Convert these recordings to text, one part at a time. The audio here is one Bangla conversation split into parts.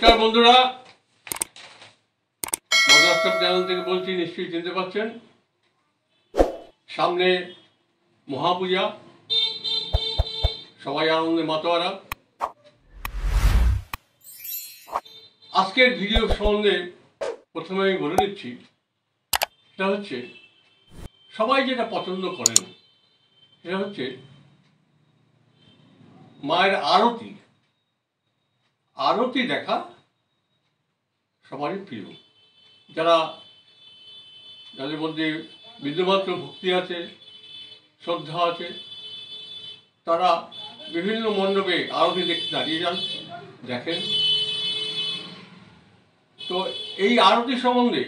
নমস্কার বন্ধুরা, মজাস্টার চ্যানেল থেকে বলছি, নিশ্চয়ই চিনতে পারছেন। সামনে মহাপূজা, সবাই আনন্দে মাতোয়ারা। আজকের ভিডিও সম্বন্ধে প্রথমে আমি বলে দিচ্ছি, সেটা হচ্ছে সবাই যেটা পছন্দ করেন, সেটা হচ্ছে মায়ের আরতি। আরতি দেখা সবারই প্রিয়। যাদের মধ্যে বিন্দুমাত্র ভক্তি আছে, শ্রদ্ধা আছে, তারা বিভিন্ন মণ্ডপে আরতি দেখতে দাঁড়িয়ে যান, দেখেন। তো এই আরতি সম্বন্ধে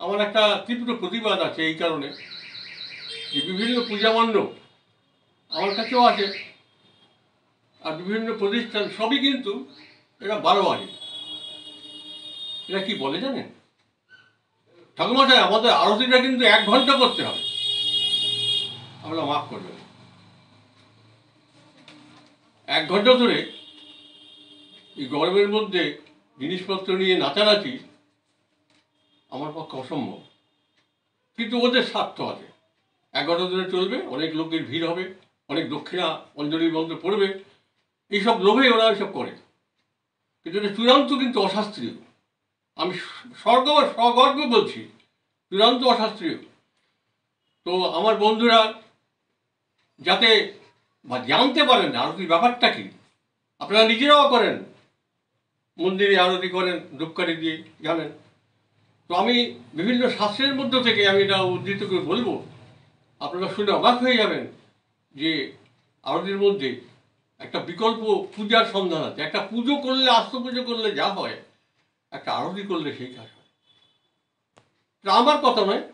আমার একটা তীব্র প্রতিবাদ আছে, এই কারণে যে বিভিন্ন পূজা মণ্ডপ আমার কাছেও আছে, আর বিভিন্ন প্রতিষ্ঠান সবই কিন্তু এরা বারোয়ারি। এরা কি বলে জানেন? ঠাকুরমশাই, আমাদের আরতিটা কিন্তু 1 ঘন্টা করতে হবে। আমরা মাফ করবেন, 1 ঘন্টা ধরে এই গরমের মধ্যে জিনিসপত্র নিয়ে নাচানাচি আমার পক্ষে অসম্ভব। কিন্তু ওদের স্বার্থ আছে, 1 ঘন্টা ধরে চলবে, অনেক লোকের ভিড় হবে, অনেক দক্ষিণা অঞ্জলির মন্ত্র পড়বে, এইসব লোভে ওরা এসব করে। কিন্তু এটা চূড়ান্ত কিন্তু অশাস্ত্রীয়। আমি সগর্বে বলছি, চূড়ান্ত অশাস্ত্রীয়। তো আমার বন্ধুরা যাতে জানতে পারেন আরতির ব্যাপারটা কি, আপনারা নিজেরাও করেন, মন্দিরে আরতি করেন ধূপকাঠি দিয়ে, জানেন। তো আমি বিভিন্ন শাস্ত্রের মধ্য থেকে আমি এটা উদ্ধৃত করে বলবো, আপনারা শুনে অবাক হয়ে যাবেন যে আরতির মধ্যে একটা বিকল্প পূজার সন্ধান আছে। একটা পুজো করলে, আস্ত পুজো করলে যা হয়, একটা আরতি করলে সেই কাজ হয়। আমার কথা নয়,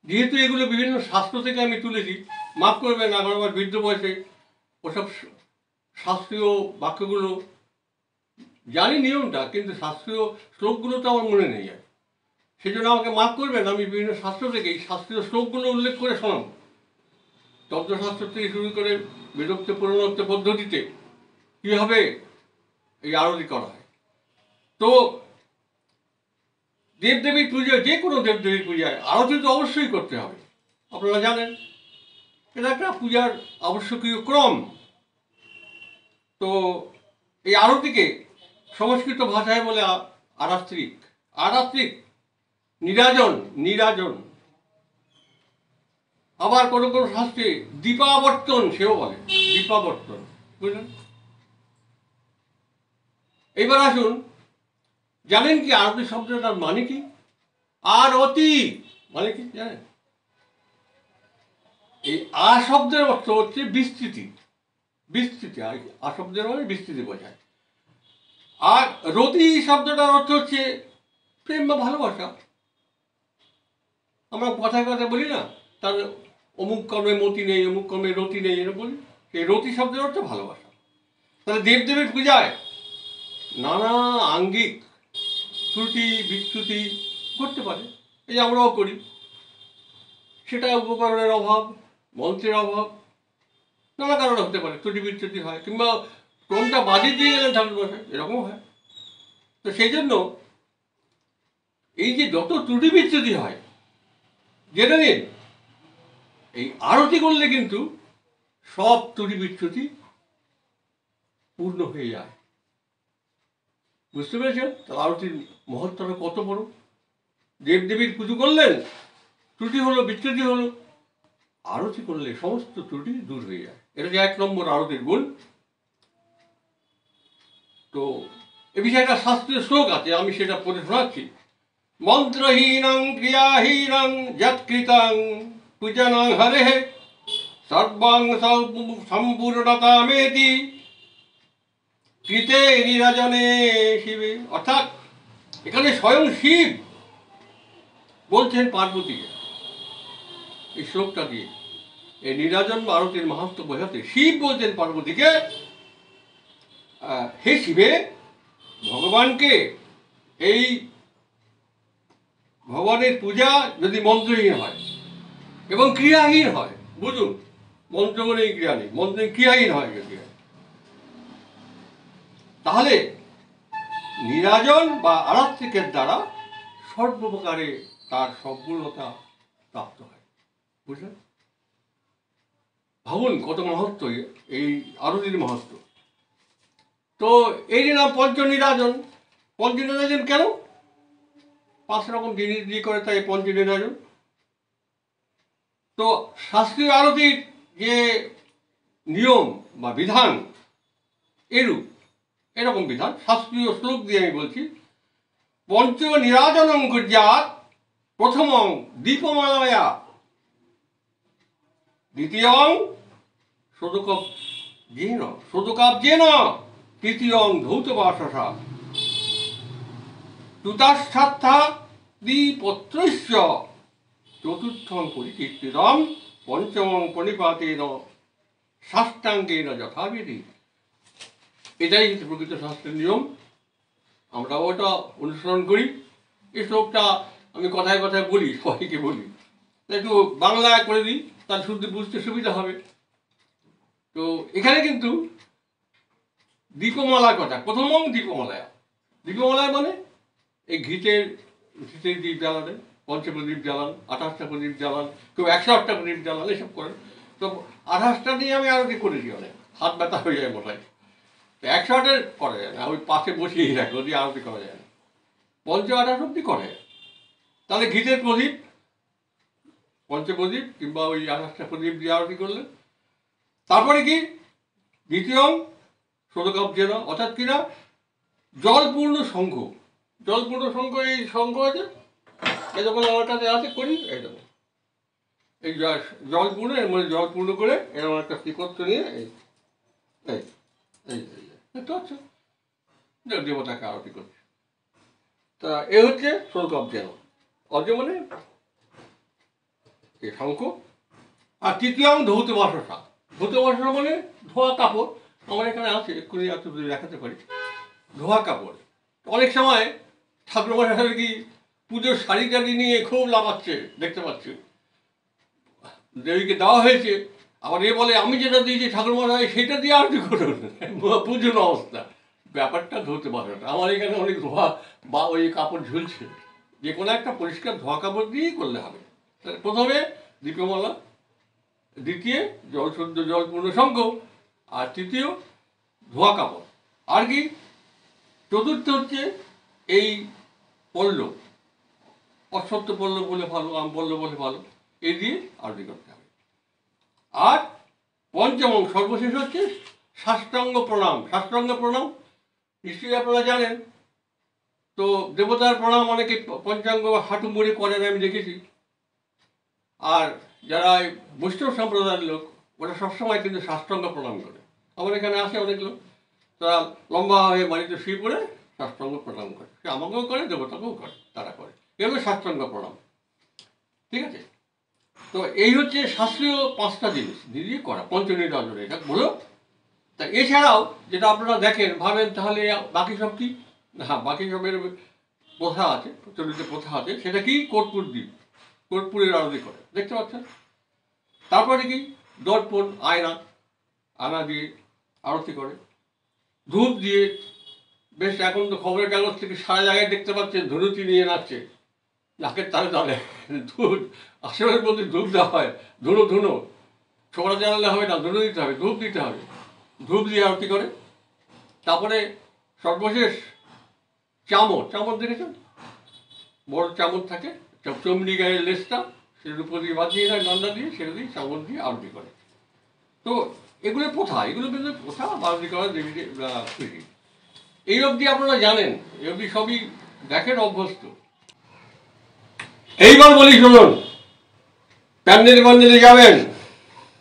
যেহেতু এগুলো বিভিন্ন শাস্ত্র থেকে আমি তুলেছি, মাফ করবেন, আমার বৃদ্ধ বয়সে ওসব শাস্ত্রীয় বাক্যগুলো জানি নিয়মটা, কিন্তু শাস্ত্রীয় শ্লোকগুলো তো আমার মনে নেই। আর সেই জন্য আমাকে মাফ করবেন, আমি বিভিন্ন শাস্ত্র থেকে এই শাস্ত্রীয় শ্লোকগুলো উল্লেখ করে শোনাব। তন্ত্রশাস্ত্র থেকে শুরু করে বেদোক্ত পুরোনোক্ত পদ্ধতিতে কীভাবে এই আরতি করা হয়। তো দেবদেবীর পূজায়, যে কোনো দেবদেবীর পূজায় আরতি তো অবশ্যই করতে হবে, আপনারা জানেন। এটা একটা পূজার আবশ্যকীয় ক্রম। তো এই আরতিকে সংস্কৃত ভাষায় বলে আরাত্রিক, নীরাজন। আবার কোনো কোনো শাস্ত্রে দীপাবর্তন, সেও বলে দীপাবর্তন, বুঝলেন। এইবার আসুন, জানেন কি আরতি শব্দটার মানে কি? আরতি মানে কি জানেন? এই আ শব্দের অর্থ হচ্ছে বিস্তৃতি। আ শব্দের মানে বিস্তৃতি বোঝায়। আর রতি শব্দটার অর্থ হচ্ছে প্রেম বা ভালোবাসা। আমরা কথায় কথায় বলি না, তার অমুক কর্মে মতি নেই, অমুক কর্মে রতি নেই, এরকম বলি। সেই রতি শব্দের অর্থ ভালোবাসা। তাহলে দেবদেবীর পূজায় নানা আঙ্গিক ত্রুটি বিচ্যুতি ঘটতে পারে, এই আমরাও করি। সেটা উপকরণের অভাব, মন্ত্রের অভাব, নানা কারণে হতে পারে, ত্রুটি বিচ্যুতি হয়, কিংবা ক্রমটা বাজিয়ে দিয়ে গেলেন ঠাকুর বসে, এরকম হয়। তো সেই জন্য এই যে যত ত্রুটি বিচ্যুতি হয়, জেনে নিন এই আরতি করলে কিন্তু সব ত্রুটি বিচ্যুতি পূর্ণ হয়ে যায়। বুঝতে পেরেছেন? তাহলে আরতির মহত্বটা কত বড়। দেবদেবীর পুজো করলেন, ত্রুটি হলো, বিচ্যুতি হলো, আরতি করলে সমস্ত ত্রুটি দূর হয়ে যায়। এটা যে 1 নম্বর আরতির গুণ। তো এ বিষয়ে একটা শাস্ত্রীয় শ্লোক আছে, আমি সেটা পড়ে শোনাচ্ছি। মন্ত্রহীনং ক্রিয়াহীনং যৎকৃতং পূজনং হরেঃ সর্বং সম্পূর্ণতামেতি কৃতে নিরাজনে শিবে। অর্থাৎ এখানে স্বয়ং শিব বলছেন পার্বতীকে, এই শ্লোকটা দিয়ে এই নিরাজন আরতির মাহাত্ম্য বোঝাতে শিব বলছেন পার্বতীকে, হে শিবে, ভগবানকে, এই ভগবানের পূজা যদি মন্ত্রহীন হয় এবং ক্রিয়াহীন হয়, বুঝুন, মন্ত্র বলেই ক্রিয়া নেই, মন্ত্রে ক্রিয়াহীন হয় যদি, তাহলে নীরাজন বা আরাত্রিকের দ্বারা সর্বপ্রকারে তার সম্পূর্ণতা প্রাপ্ত হয়। বুঝলেন? ভাবুন কত মাহাত্ম্য এই আরতির মাহাত্ম্য। তো এই যে নাম পঞ্চনীরাজন। পঞ্চনীরাজন কেন? 5 রকম জিনিস দিয়ে করে, তাই পঞ্চনীরাজন। তো শাস্ত্রীয় আরতির যে নিয়ম বা বিধান এরকম বিধান শাস্ত্রীয় শ্লোক দিয়ে আমি বলছি। পঞ্চ নীরাজনং কুর্যাৎ প্রথমং দীপমালায়া, দ্বিতীয়ং সদকাব্যেন, তৃতীয়ং ধৌতবাসসা, চতুর্থার্থা দ্বিপত্রস্য, চতুর্থং পরিকীর্তিতম, পঞ্চমং প্রণিপাতেন সাষ্টাঙ্গেন যথাবিধি। এটাই হচ্ছে প্রকৃত শাস্ত্রের নিয়ম। আমরাও ওটা অনুসরণ করি। এই শ্লোকটা আমি কথায় কথায় বলি, সবাইকে বলি, একটু বাংলায় করে দিই, তার শুদ্ধ বুঝতে সুবিধা হবে। তো এখানে কিন্তু দীপমালার কথা, প্রথমং দীপমালায়। দীপমালায় মানে এই ঘিতের দ্বীপ জ্বালানে, পঞ্চপ্রদীপ জ্বালান, 28টা প্রদীপ জ্বালান, কেউ 108টা প্রদীপ জ্বালান, এসব করেন। তো 28টা দিয়ে আমি আরতি করেছি, অনেক হাত ব্যথা হয়ে যায় মশাই। 108-এর করা যায় না, ওই পাশে বসিয়েই রাখে, ওদি আরতি করা যায় না। 28 অব্দি করে। তাহলে ঘিতের প্রদীপ, পঞ্চপ্রদীপ কিংবা ওই 28টা প্রদীপ দিয়ে আরতি করলেন। তারপরে কি দ্বিতীয় সদকাব্যেন, অর্থাৎ কিনা জলপূর্ণ শঙ্খ। জলপূর্ণ শঙ্খ, এই শঙ্খ আছে, এই যখন আমার কাছে আছে করি, এই দেখো এই জলপূর্ণ, এর মধ্যে জলপূর্ণ করে এরকম একটা শ্রীপত্র নিয়ে এই দেখতে পাচ্ছ, দেবতাকে আরতি করছে। তা এ হচ্ছে সদকাব্যেন। অর্য মানে এই শঙ্খ। আর তৃতীয় ধৌতবাসসা। ধৌতবাসসা মানে ধোয়া কাপড়। আমার এখানে আছে, এক্ষুনি এত দেখাতে পারি। ধোয়া কাপড়। অনেক সময় ঠাকুরমশাই কি পুজোর শাড়ি টাড়ি নিয়ে খুব লাফাচ্ছে, দেখতে পাচ্ছি। দেবীকে দেওয়া হয়েছে, আবার এ বলে আমি যেটা দিয়েছি ঠাকুরমশাই সেটা দিয়ে আরতি করুন, পুজোর অবস্থা। ব্যাপারটা ধৌতবাসসা। আমার এখানে অনেক ধোয়া বা ওই কাপড় ঝুলছে, যে কোনো একটা পরিষ্কার ধোয়া কাপড় দিয়েই করলে হবে। প্রথমে দীপমালা, দ্বিতীয় জলপূর্ণ শঙ্খ, আর তৃতীয় ধোয়া কাপড়। আর কি চতুর্থ হচ্ছে এই পল্লব, অশ্বত্থ পল্লব বলে ভালো, আম পল্লব বলে ভালো, এই দিয়ে আরতি করতে হবে। আর পঞ্চমং সর্বশেষ হচ্ছে সাষ্টাঙ্গ প্রণাম। সাষ্টাঙ্গ প্রণাম নিশ্চয়ই আপনারা জানেন। তো দেবতার প্রণাম অনেকে পঞ্চাঙ্গ হাঁটু মুড়ে করেন, আমি দেখেছি। আর যারা বৈষ্ণব সম্প্রদায়ের লোক, ওরা সবসময় কিন্তু সাষ্টাঙ্গ প্রণাম করে। আমার এখানে আসে অনেক লোক, তারা লম্বা হয়ে বাড়িতে শুয়ে পড়ে সাষ্টাঙ্গ প্রণাম করে। সে আমাকেও করে, দেবতাকেও করে, তারা করে। এগুলো সাষ্টাঙ্গ প্রণাম। ঠিক আছে? তো এই হচ্ছে শাস্ত্রীয় 5টা জিনিস দিয়ে করা পঞ্চনীরাজন, এটা বলো। তা এছাড়াও যেটা আপনারা দেখেন, ভাবেন তাহলে বাকি সব কি? হ্যাঁ, বাকি সবের প্রথা আছে, প্রচলিত প্রথা আছে। সেটা কি? কর্পূর দ্বীপ, কর্পূরের আরতি করে, দেখতে পাচ্ছেন। তারপরে কি দর্পণ, আয়না দিয়ে আরতি করে, ধূপ দিয়ে। বেশ এখন তো খবরের কাগজ থেকে সারা জায়গায় দেখতে পাচ্ছেন ধুনুচি নিয়ে নাচছে, নাকের তালে তালে ধূপ, আসরের মধ্যে ধূপ দেওয়া হয়। ধুনো ছোকরা জ্বালালে হবে না, ধুনো দিতে হবে, ধূপ দিতে হবে, ধূপ দিয়ে আরতি করে। তারপরে সর্বশেষ চামচ দেখেছেন, বড় চামচ থাকে, চমড়ি গায়ের লেজটা, সেটার উপর দিয়ে বাঁধিয়ে দেয় ডান্ডা দিয়ে, সেটা দিয়ে চামচ দিয়ে আরতি করে। তো এগুলো প্রথা, এগুলো কিন্তু প্রথা আরতি করা দেবীকে খুশি। এই অবধি আপনারা জানেন, এই অবধি সবই দেখেন, অভ্যস্ত। এইবার বলি শুনুন, প্যান্ডেলে যাবেন,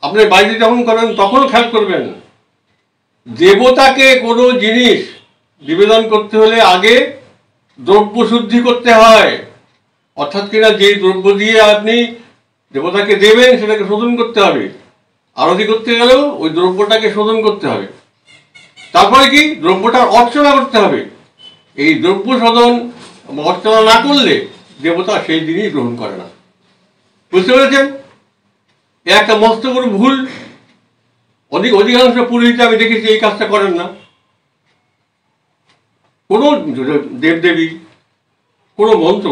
আপনি বাড়িতে যখন করেন তখন খেয়াল করবেন, দেবতাকে কোনো জিনিস নিবেদন করতে হলে আগে দ্রব্য শুদ্ধি করতে হয়। অর্থাৎ কিনা যেই দ্রব্য দিয়ে আপনি দেবতাকে দেবেন সেটাকে শোধন করতে হবে। আরতি করতে গেলেও ওই দ্রব্যটাকে শোধন করতে হবে। তারপরে কি দ্রব্যটার অর্চনা করতে হবে। এই দ্রব্য শোধন অর্চনা না করলে দেবতা সেই জিনিস গ্রহণ করে না। বুঝতে পেরেছেন? এ একটা মস্ত বড় ভুল। অধিকাংশ পুরোহিত আমি দেখেছি এই কাজটা করেন না। কোনো দেবদেবী কোনো মন্ত্র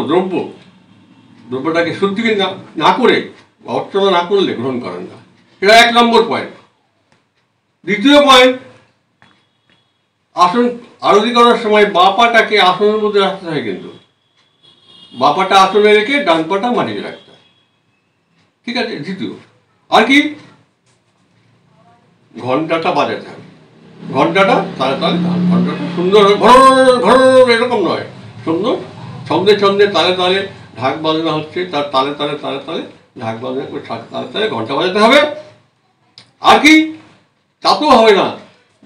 দ্রব্যটাকে শুদ্ধি না করে বা অর্চনা না করলে গ্রহণ করেন না। এটা 1 নম্বর পয়েন্ট। দ্বিতীয় পয়েন্ট, আসন আরতি করার সময় বাঁ পাটাকে আসনের মধ্যে রাখতে হয়, কিন্তু বাঁ পাটা আসনে রেখে ডান পাটা মাটিতে রাখতে হয়, ঠিক আছে। দ্বিতীয়, আর কি, ঘন্টাটা বাজাতে হবে। ঘন্টাটা তালে তালে, ঘন্টাটা সুন্দর ঘর ঘর এরকম নয়, সুন্দর ছন্দে ছন্দে তালে তালে ঢাক বাজানো হচ্ছে, তার তালে তালে তালে তালে ঢাক বাজানো করে তালে তালে ঘন্টা বাজাতে হবে। আর কি, তাতেও হবে না,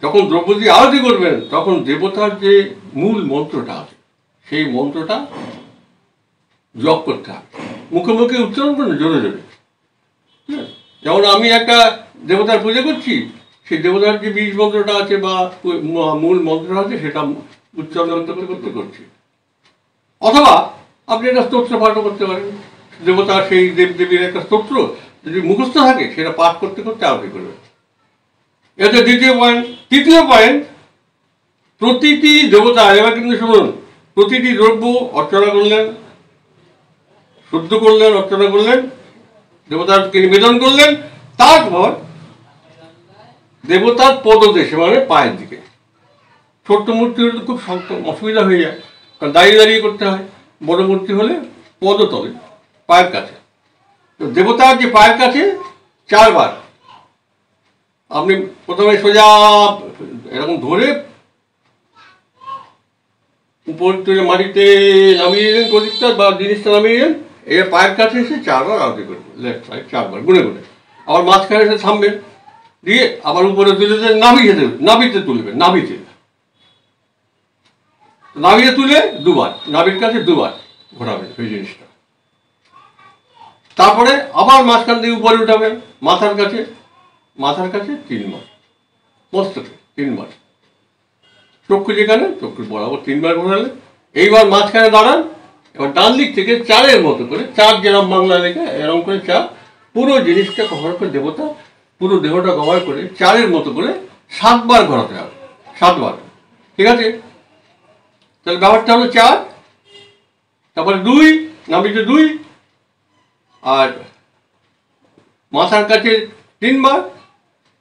যখন দ্রৌপদী আরতি করবেন তখন দেবতার যে মূল মন্ত্রটা আছে সেই মন্ত্রটা জপ করতে হবে, মুখে মুখে উচ্চারণ করুন জোরে জোরে। ঠিক আছে, যেমন আমি একটা দেবতার পুজো করছি, সেই দেবতার যে বীজ মন্ত্রটা আছে বা মূল মন্ত্রটা আছে সেটা উচ্চারণ করতে করতে করছি। অথবা আপনি একটা স্তোত্র পাঠও করতে পারেন, দেবতার সেই দেবদেবীর একটা স্তোত্র যদি মুখস্থ থাকে সেটা পাঠ করতে করতে আরতি করবেন। এটা দ্বিতীয় পয়েন্ট। তৃতীয় পয়েন্ট, প্রতিটি দেবতা, এবার কিন্তু শুনুন, প্রতিটি দ্রব্য অর্চনা করলেন, শুদ্ধ করলেন, অর্চনা করলেন, দেবতাকে নিবেদন করলেন, তারপর দেবতার পদদেশে মানে পায়ের দিকে। ছোট্ট মূর্তি হলে খুব অসুবিধা হয়ে যায়, কারণ দাঁড়িয়ে দাঁড়িয়ে করতে হয়। বড় মূর্তি হলে পদতলে পায়ের কাছে। তো দেবতার যে পায়ের কাছে 4 বার আপনি প্রথমে সোজা এরকম ধরে উপর থেকে মাটিতে নামিয়ে দিলেন, প্রদীপটা বা জিনিসটা নামিয়ে দিলেন, এর পায়ের কাছে এসে 4 বার আরতি করবেন, লেফট সাইড 4 বার গুনে গুনে। আবার মাঝখানে এসে থামবেন, দিয়ে আবার উপরে তুলে দেবেন, নাভিতে তুলবেন, নাভিতে তুলে 2 বার, নাভির কাছে 2 বার ঘোরাবেন ওই জিনিসটা। তারপরে আবার মাঝখান দিয়ে উপরে উঠাবেন, মাথার কাছে 3 বার, মস্তকে 3 বার, চক্ষু যেখানে চক্ষু বরাবর 3 বার ঘোরালেন। এইবার মাঝখানে দাঁড়ান, এবার ডান দিক থেকে 4-এর মতো করে, 4 যেরকম বাংলা লেখা এরকম করে 4, পুরো জিনিসটা কভার করে দেবতা পুরো দেহটা কভার করে 4-এর মতো করে 7 বার ঘোরাতে হবে, 7 বার। ঠিক আছে, তাহলে ব্যাপারটা হলো 4, তারপরে 2, নাভিতে 2, আর মাথার কাছে 3 বার,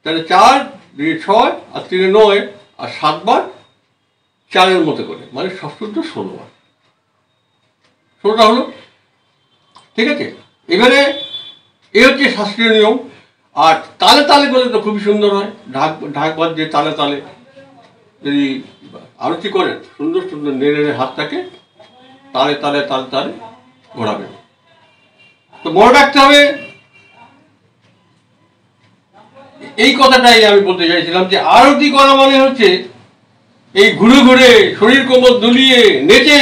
তাহলে 4, 2, 6, আর 3, 9, আর 7 বার 4-এর মতো করে, মানে সবশুদ্ধ 16 বার। 16টা হলো, ঠিক আছে। এবারে এই হচ্ছে শাস্ত্রীয় নিয়ম। আর তালে তালে করলে তো খুবই সুন্দর হয়, ঢাক বাজছে তালে তালে যদি আরতি করেন, সুন্দর সুন্দর নেড়ে হাতটাকে তালে তালে তালে তালে ঘোরাবেন। তো মনে রাখতে হবে, এই কথাটাই আমি বলতে চাইছিলাম, যে আরতি করা মানে হচ্ছে এই ঘুরে ঘুরে শরীর কোমর দুলিয়ে নেচে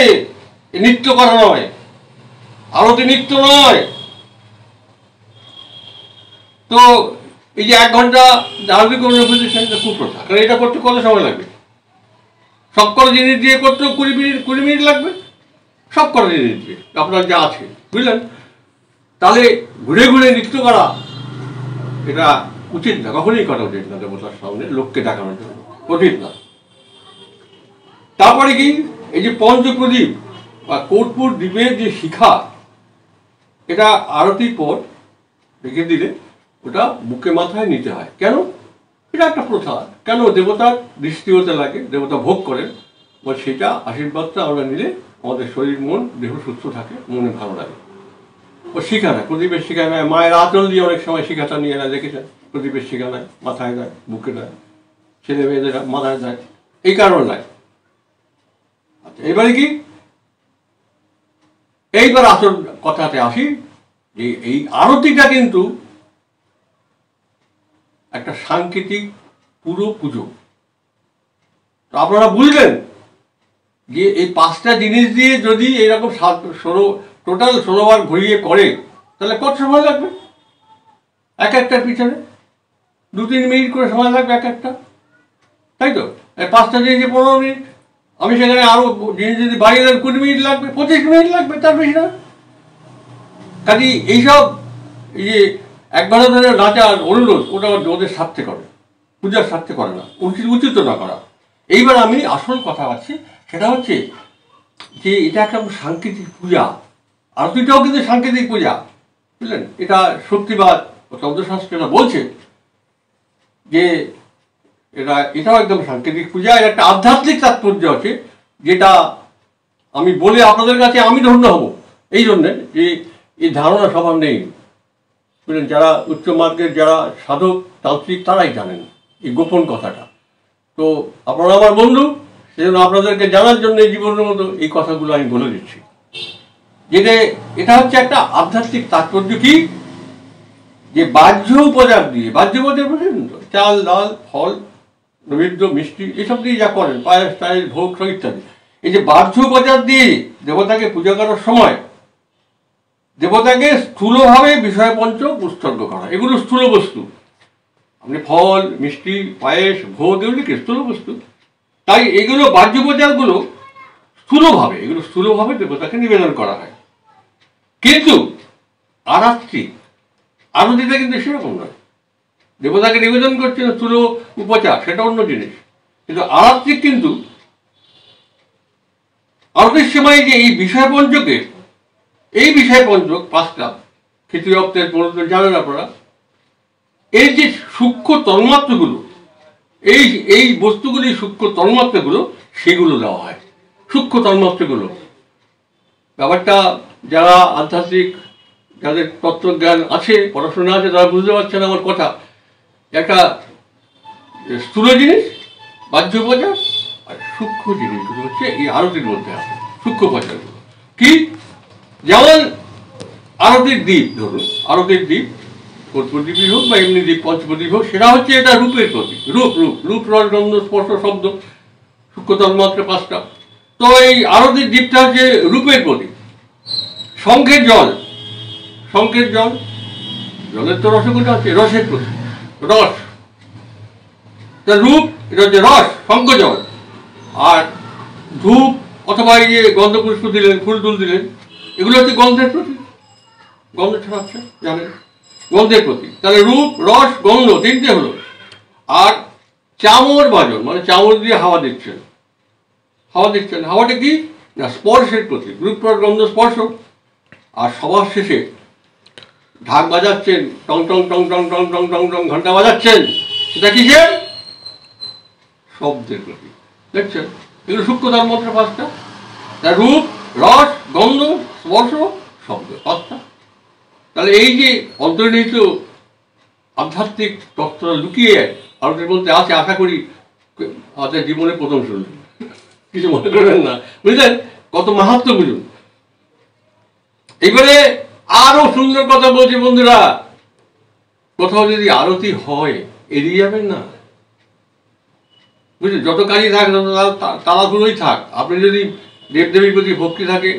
নৃত্য করা নয়, আরতি নৃত্য নয়। তো এই যে 1 ঘন্টা আরতি করবেন বুঝেছেন, এটা কুপ্রথা। কারণ এটা করতে কত সময় লাগবে? সব কটা জিনিস দিয়ে করতে 20 মিনিট লাগবে, সব কটা জিনিস দিয়ে আপনার যা আছে, বুঝলেন। তাহলে ঘুরে ঘুরে নৃত্য করা এটা উচিত না, কখনোই করা উচিত না দেবতার সামনে লোককে দেখানোর জন্য, উচিত না। তারপরে কি, এই যে পঞ্চপ্রদীপ বা কর্পূর দ্বীপের যে শিখা, এটা আরতির পর রেখে দিলে ওটা বুকে মাথায় নিতে হয়। কেন? এটা একটা প্রথা। কেন? দেবতার দৃষ্টি হতে লাগে, দেবতা ভোগ করেন, বা সেটা আশীর্বাদটা আমরা নিলে আমাদের শরীর মন দেহ সুস্থ থাকে, মনে ভালো লাগে। ও শিখা নেয়, প্রদীপের শিখা নেয়, মায়ের আঁচল দিয়ে অনেক সময় শিখাটা নিয়ে নেয়, দেখেছেন, প্রদীপের শিখা নেয়, মাথায় দেয়, বুকে দেয়, ছেলে মেয়েদের মাথায় দেয়, এই কারণে নেয়। আচ্ছা, এবারে কি, এইবার আসল কথাতে আসি, যে এই আরতিটা কিন্তু একটা সাংকেতিক পুরো পুজো। তো আপনারা বুঝলেন যে এই 5টা জিনিস দিয়ে যদি এইরকম টোটাল 16 বার ঘুরিয়ে করে, তাহলে কত সময় লাগবে? এক একটার পিছনে 2-3 মিনিট করে সময় লাগবে এক একটা, তাই তো। 5টা জিনিসে 15 মিনিট, আমি সেখানে আরো জিনিস যদি বাড়িয়ে দেন 20 মিনিট লাগবে, 25 মিনিট লাগবে, তার বেশি না। কাজে এইসব এই যে একবার ধরে নাচার অনুরোধ, ওটা ওদের স্বার্থে করে, পূজার স্বার্থে করে না, উচিত না করা। এইবার আমি আসল কথা আছি সেটা হচ্ছে যে এটা একটা সাংকেতিক পূজা, আরতিটাও কিন্তু সাংকেতিক পূজা, বুঝলেন? এটা শক্তিবাদ শব্দশাস্ত্র এটা বলছে যে এটাও একদম সাংকেতিক পূজা। এর একটা আধ্যাত্মিক তাৎপর্য আছে, যেটা আমি বলে আপনাদের কাছে আমি ধন্য হব এই জন্যে যে এই ধারণা সবার নেই, বুঝলেন? যারা উচ্চ মার্গের যারা সাধক তান্ত্রিক তারাই জানেন এই গোপন কথাটা। তো আপনারা আমার বন্ধু, সেজন্য আপনাদেরকে জানার জন্য এই জীবনের মতো এই কথাগুলো আমি বলে দিচ্ছি। যেটা এটা হচ্ছে একটা আধ্যাত্মিক তাৎপর্য কি, যে বাহ্য উপাদান দিয়ে, বাহ্য উপাদান বুঝলেন তো, চাল ডাল ফল নৈবেদ্য মিষ্টি এসব দিয়ে যা করেন, পায়েস টায়েস ভোগ ইত্যাদি, এই যে বাহ্য উপাদান দিয়ে দেবতাকে পূজা করার সময় দেবতাকে স্থূলভাবে বিষয় পঞ্চ উৎসর্গ করা, এগুলো স্থূল বস্তু। আপনি ফল মিষ্টি পায়েস ভোগ এগুলো কি স্থূল বস্তু, তাই এগুলো বাহ্য উপাদানগুলো স্থূলভাবে দেবতাকে নিবেদন করা হয়। কিন্তু আরতিটা কিন্তু সেরকম নয়। দেবতাকে নিবেদন করছেন স্থূল উপচার, সেটা অন্য জিনিস। কিন্তু আরতি কিন্তু আরতির সময় যে এই বিষয় পঞ্চক 5টা ক্ষিতিরক্তের পর্যন্ত জানেন আপনারা, এই যে সূক্ষ্ম তন্মাত্রগুলো, এই বস্তুগুলি সূক্ষ্ম তন্মাত্রগুলো সেগুলো দেওয়া হয়। সূক্ষ্ম তন্মাত্রগুলো ব্যাপারটা যারা আধ্যাত্মিক, যাদের তত্ত্বজ্ঞান আছে, পড়াশোনা আছে, তারা বুঝতে পারছেন আমার কথা। একটা স্থূল জিনিস বাহ্য উপাচার, আর সূক্ষ্ম জিনিসগুলো হচ্ছে এই আরতির মধ্যে আছে। সূক্ষ্ম উপাচারগুলো কি, যেমন আরতির দ্বীপ, ধরুন আরতির দ্বীপ কর্পদ্বীপই হোক বা এমনি দ্বীপ পঞ্চপ্রদীপ হোক, সেটা হচ্ছে এটা রূপের প্রতীক। রূপ রস গন্ধ স্পর্শ শব্দ সূক্ষ্ম তন্মাত্রা 5টা। তো এই আরতির দ্বীপটা হচ্ছে রূপের প্রতীক। শঙ্খের জল, জলের তো রসগুলো আছে, রসের প্রতীক, রস। তা রূপ এটা হচ্ছে রস, শঙ্খ জল। আর ধূপ অথবা এই যে গন্ধপুষ্প দিলেন, ফুল টুল দিলেন, এগুলো হচ্ছে গন্ধের প্রতীক। গন্ধ ছড়াচ্ছে জানেন, গন্ধের প্রতীক। তাহলে রূপ রস গন্ধ 3টে হলো। আর চামর বাজন, মানে চামর দিয়ে হাওয়া দিচ্ছেন, হাওয়াটা কি না স্পর্শের প্রতীক। রূপ রস গন্ধ স্পর্শ। আর সবার শেষে ঢাক বাজাচ্ছেন, টং টং টং টং টং টং টং টং ঘন্টা বাজাচ্ছেন, সেটা কিসের? শব্দের প্রতীক। দেখছেন, এগুলো সূক্ষ্ম তন্মাত্রা 5টা। রূপ রস গন্ধ স্পর্শ শব্দ 5টা। তাহলে এই যে অন্তর্নিহিত আধ্যাত্মিক তত্ত্ব লুকিয়ে ভারতের মধ্যে আছে, আশা করি আমাদের জীবনে প্রথম শুনলেন, কিছু মনে করবেন না, বুঝলেন? কত মাহাত্ম্য বুঝুন। এবারে আরো সুন্দর কথা বলছি বন্ধুরা, কোথাও যদি আরতি হয় এড়িয়ে যাবেন না, বুঝলেন? যত কাজই থাক, যত তাড়াহুড়োই থাক, আপনি যদি দেবদেবীর প্রতি ভক্তি থাকে,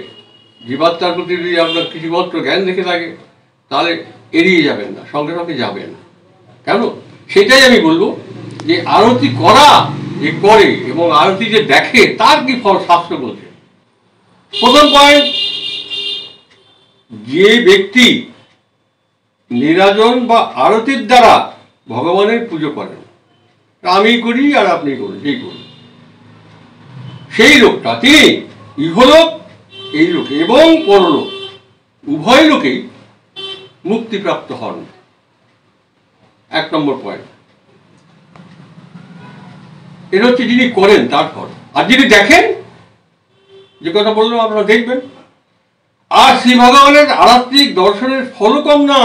জীবাত্মার প্রতি যদি আপনার কিছুমাত্র জ্ঞান রেখে থাকে, তাহলে এড়িয়ে যাবেন না, সঙ্গে সঙ্গে যাবেন। কেন? সেটাই আমি বলবো যে আরতি করা যে করে এবং আরতি যে দেখে তার কি ফল শাস্ত্র বলছে। প্রথম পয়েন্ট, যে ব্যক্তি নিরাজন বা আরতির দ্বারা ভগবানের পুজো করেন, আমি করি আর আপনি করি, যেই করি, সেই লোকটা তিনি ইহলোক এই লোকে এবং পরলোক উভয় লোকেই মুক্তিপ্রাপ্ত হন। 1 নম্বর পয়েন্ট। এটা হচ্ছে যিনি করেন তার ফল। আর যিনি দেখেন, যে কথা বললাম আপনারা দেখবেন। আর শ্রী ভগবানের আধ্যাত্মিক দর্শনের ফলও কম না।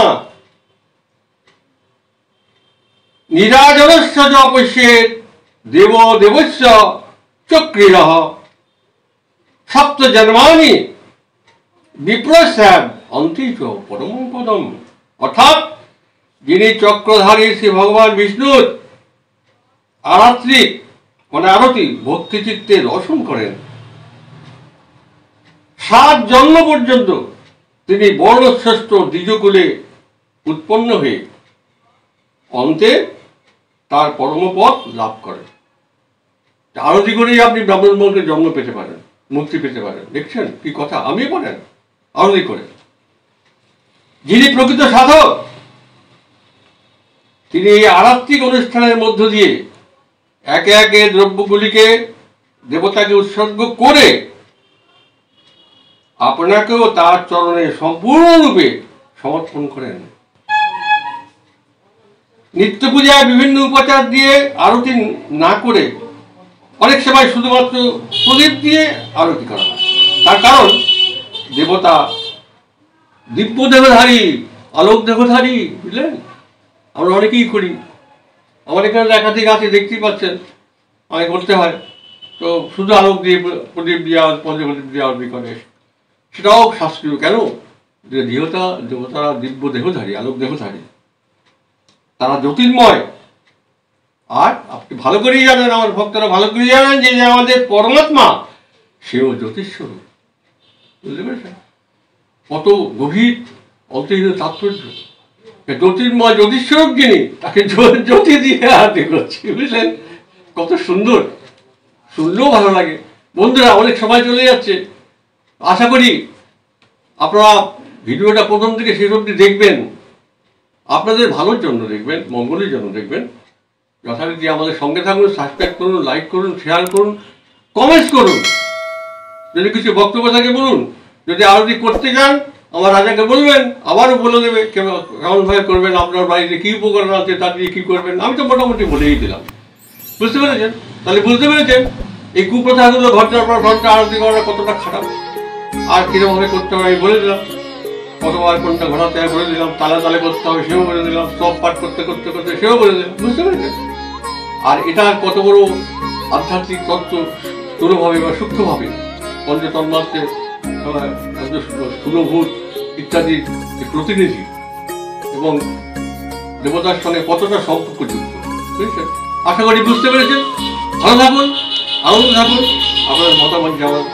নিরাজনস্য চ পশ্যেৎ দেব দেবস্য চক্রীরঃ সপ্ত জন্মানি বিপ্রস্যাদ অন্তে চ পরমং পদম। অর্থাৎ যিনি চক্রধারী শ্রী ভগবান বিষ্ণুর আরাত্রিক মানে আরতি ভক্তি চিত্তে দর্শন করেন, 7 জন্ম পর্যন্ত তিনি বর্ণশ্রেষ্ঠ দ্বিজকুলে উৎপন্ন হয়ে অন্তে তার পরমপদ লাভ করেন। আরতি করেই আপনি ব্রাহ্মণ বংশের জন্ম পেতে পারেন, মুক্তি পেতে পারেন। দেখছেন কি কথা, আমি বলেন আরতি করে। যিনি প্রকৃত সাধক, তিনি এই আরাত্রিক অনুষ্ঠানের মধ্য দিয়ে একে একে দ্রব্যগুলিকে দেবতাকে উৎসর্গ করে আপনাকেও তার চরণে সম্পূর্ণরূপে সমর্পণ করেন। নিত্য পূজায় বিভিন্ন উপাচার দিয়ে আরতি না করে অনেক সময় শুধুমাত্র প্রদীপ দিয়ে আরতি করা হয়। তার কারণ দেবতা দিব্য দেহধারী, আলোক দেহধারী, বুঝলেন? আমরা অনেকেই করি। আমার এখানে একাধিক আছে, দেখতেই পাচ্ছেন, আমাকে করতে হয়। তো শুধু আলোক দিয়ে প্রদীপ দিয়ে পঞ্চপ্রদীপ দিয়ে আরতি করে, সেটাও শাস্ত্রীয়। কেন? যে দেবতারা দিব্য দেহধারী, আলোক দেহধারী, তারা জ্যোতির্ময়। আর আপনি ভালো করেই জানেন, আমার ভক্তরা ভালো করেই জানেন যে আমাদের পরমাত্মা সেও জ্যোতিস্বরূপ। বুঝতে পেরেছেন কত গভীর অন্তর্নিহিত তাৎপর্য? জ্যোতির্ময় জ্যোতিস্বরূপ যিনি, তাকে জ্যোতি দিয়ে আরতি করছি, বুঝলেন? কত সুন্দর, শুনলেও ভালো লাগে। বন্ধুরা, অনেক সময় চলে যাচ্ছে, আশা করি আপনারা ভিডিওটা প্রথম থেকে শেষ অবধি দেখবেন। আপনাদের ভালোর জন্য দেখবেন, মঙ্গলের জন্য দেখবেন। যথারীতি আমাদের সঙ্গে থাকুন, সাবস্ক্রাইব করুন, লাইক করুন, শেয়ার করুন, কমেন্টস করুন। যদি কিছু বক্তব্য থাকে বলুন। যদি আরতি করতে চান আমার রাজাকে বলবেন, আবারও বলে দেবে কেমনভাবে করবেন, আপনার বাড়িতে কী উপকরণ আছে, তার দিয়ে কী করবেন। আমি তো মোটামুটি বলেই দিলাম। বুঝতে পেরেছেন? তাহলে বুঝতে পেরেছেন এই কুপ্রথাগুলো ঘন্টার পর ঘন্টা আরতি করা কতটা খারাপ, আর কীরকমভাবে করতে হবে আমি বলে দিলাম। কতবার কোনটা ঘোরাতে হয় বলে দিলাম, তালে তালে করতে হবে সেও বলে দিলাম, সব পাঠ করতে করতে করতে সেও বলে দিলাম। বুঝতে পেরেছেন? আর এটা কত বড় আধ্যাত্মিক তত্ত্ব স্থূলভাবে বা সূক্ষ্মভাবে পঞ্চতন্মাত্রের স্থূলভূত ইত্যাদির প্রতিনিধি এবং দেবতার সঙ্গে কতটা সম্পর্কযুক্ত। বুঝেছেন? আশা করি বুঝতে পেরেছেন। ভালো থাকুন, আনন্দ থাকুন। আপনাদের মতামত জানান।